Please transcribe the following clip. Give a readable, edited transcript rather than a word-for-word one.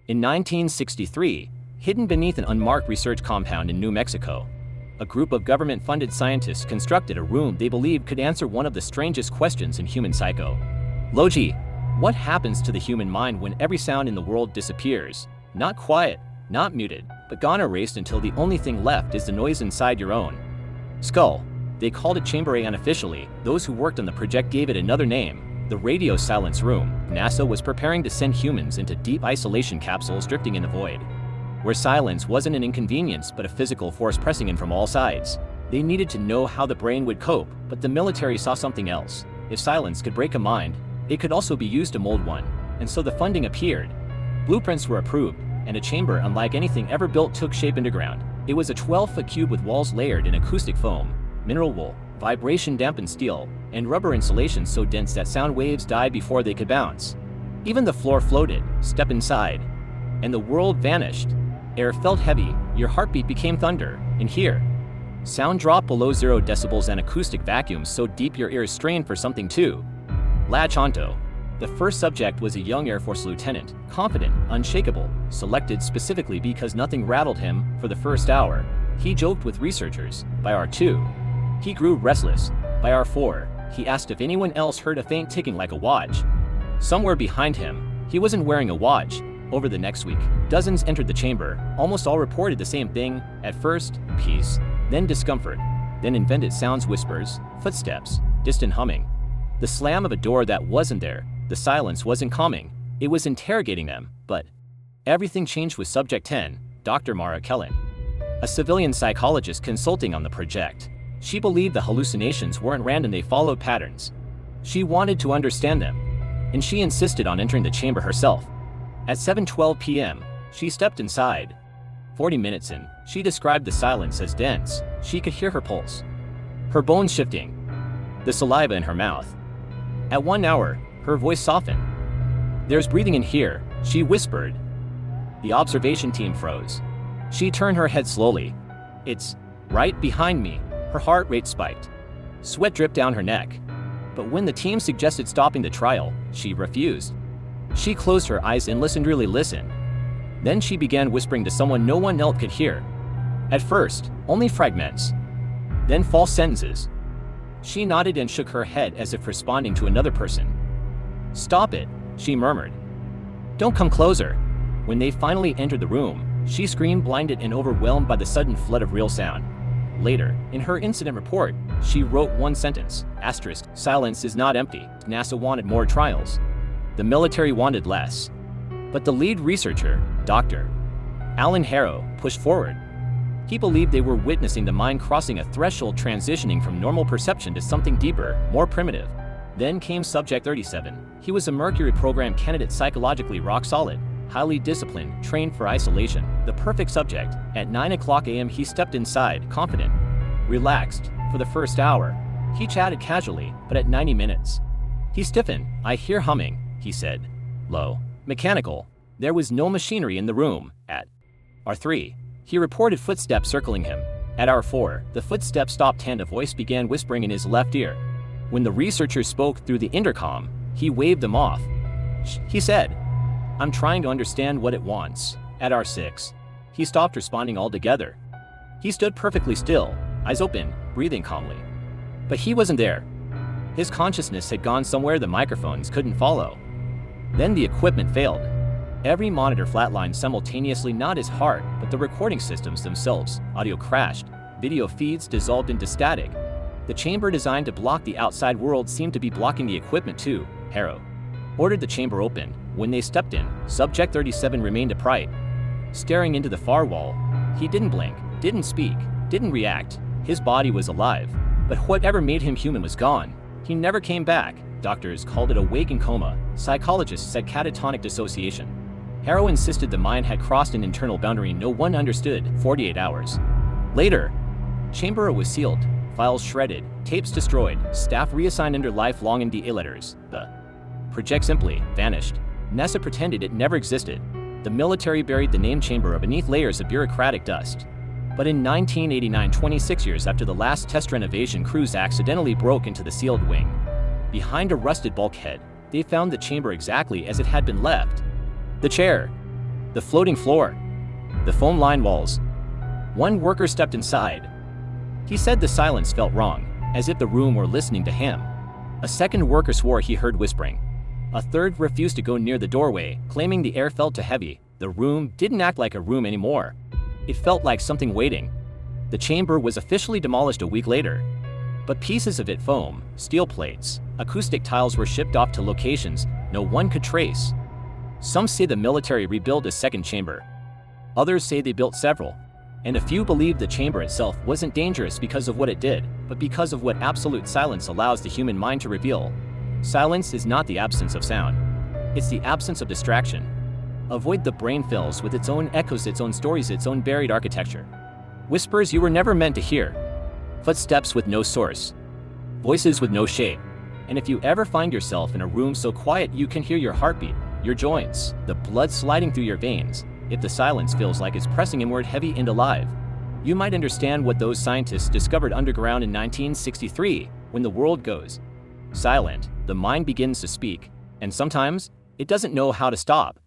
In 1963, hidden beneath an unmarked research compound in New Mexico, a group of government-funded scientists constructed a room they believed could answer one of the strangest questions in human psycho. Logi, what happens to the human mind when every sound in the world disappears? Not quiet, not muted, but gone erased until the only thing left is the noise inside your own skull. They called it Chamber A unofficially. Those who worked on the project gave it another name, the Radio Silence Room. NASA was preparing to send humans into deep isolation capsules drifting in the void, where silence wasn't an inconvenience but a physical force pressing in from all sides. They needed to know how the brain would cope, but the military saw something else. If silence could break a mind, it could also be used to mold one, and so the funding appeared. Blueprints were approved, and a chamber unlike anything ever built took shape underground. It was a 12-foot cube with walls layered in acoustic foam, mineral wool, vibration-dampened steel, and rubber insulation so dense that sound waves died before they could bounce. Even the floor floated. Step inside, and the world vanished. Air felt heavy, your heartbeat became thunder, and here, sound dropped below 0 decibels and acoustic vacuums so deep your ears strained for something to latch onto. The first subject was a young Air Force lieutenant, confident, unshakable, selected specifically because nothing rattled him for the first hour. He joked with researchers. By hour 2, he grew restless. By hour 4, he asked if anyone else heard a faint ticking like a watch somewhere behind him. He wasn't wearing a watch. Over the next week, dozens entered the chamber. Almost all reported the same thing. At first, peace, then discomfort, then invented sounds, whispers, footsteps, distant humming, the slam of a door that wasn't there. The silence wasn't calming, it was interrogating them. But everything changed with Subject 10, Dr. Mara Kellen, a civilian psychologist consulting on the project. She believed the hallucinations weren't random, they followed patterns. She wanted to understand them, and she insisted on entering the chamber herself. At 7:12 p.m., she stepped inside. 40 minutes in, she described the silence as dense. She could hear her pulse, her bones shifting, the saliva in her mouth. At 1 hour, her voice softened. "There's breathing in here," she whispered. The observation team froze. She turned her head slowly. "It's right behind me." Her heart rate spiked. Sweat dripped down her neck. But when the team suggested stopping the trial, she refused. She closed her eyes and listened, really listened. Then she began whispering to someone no one else could hear. At first, only fragments. Then false sentences. She nodded and shook her head as if responding to another person. "Stop it," she murmured. "Don't come closer." When they finally entered the room, she screamed, blinded and overwhelmed by the sudden flood of real sound. Later, in her incident report, she wrote one sentence, asterisk, "Silence is not empty." NASA wanted more trials. The military wanted less. But the lead researcher, Dr. Alan Harrow, pushed forward. He believed they were witnessing the mind crossing a threshold, transitioning from normal perception to something deeper, more primitive. Then came Subject 37. He was a Mercury program candidate, psychologically rock solid, highly disciplined, trained for isolation, the perfect subject. At 9:00 a.m. he stepped inside, confident, relaxed. For the first hour, he chatted casually, but at 90 minutes, he stiffened. "I hear humming," he said, low, mechanical. There was no machinery in the room. At hour 3, he reported footsteps circling him. At hour 4, the footsteps stopped and a voice began whispering in his left ear. When the researcher spoke through the intercom, he waved them off. He said, "I'm trying to understand what it wants." At hour 6, he stopped responding altogether. He stood perfectly still, eyes open, breathing calmly. But he wasn't there. His consciousness had gone somewhere the microphones couldn't follow. Then the equipment failed. Every monitor flatlined simultaneously, not his heart, but the recording systems themselves. Audio crashed, video feeds dissolved into static. The chamber designed to block the outside world seemed to be blocking the equipment too. Harrow ordered the chamber open. When they stepped in, Subject 37 remained upright, staring into the far wall. He didn't blink, didn't speak, didn't react. His body was alive, but whatever made him human was gone. He never came back. Doctors called it a waking coma. Psychologists said catatonic dissociation. Harrow insisted the mind had crossed an internal boundary no one understood. 48 hours later, chamber was sealed, files shredded, tapes destroyed, staff reassigned under lifelong NDA letters. The project simply vanished. NASA pretended it never existed. The military buried the name chamber beneath layers of bureaucratic dust. But in 1989, 26 years after the last test renovation, crews accidentally broke into the sealed wing. Behind a rusted bulkhead, they found the chamber exactly as it had been left. The chair, The floating floor. The foam-lined walls. One worker stepped inside. He said the silence felt wrong, as if the room were listening to him. A second worker swore he heard whispering. A third refused to go near the doorway, claiming the air felt too heavy. The room didn't act like a room anymore. It felt like something waiting. The chamber was officially demolished a week later. But pieces of it, foam, steel plates, acoustic tiles, were shipped off to locations no one could trace. Some say the military rebuilt a second chamber. Others say they built several. And a few believe the chamber itself wasn't dangerous because of what it did, but because of what absolute silence allows the human mind to reveal. Silence is not the absence of sound. It's the absence of distraction. Avoid the brain fills with its own echoes, its own stories, its own buried architecture. Whispers you were never meant to hear. Footsteps with no source. Voices with no shape. And if you ever find yourself in a room so quiet you can hear your heartbeat, your joints, the blood sliding through your veins, if the silence feels like it's pressing inward, heavy and alive, you might understand what those scientists discovered underground in 1963. When the world goes silent, the mind begins to speak, and sometimes it doesn't know how to stop.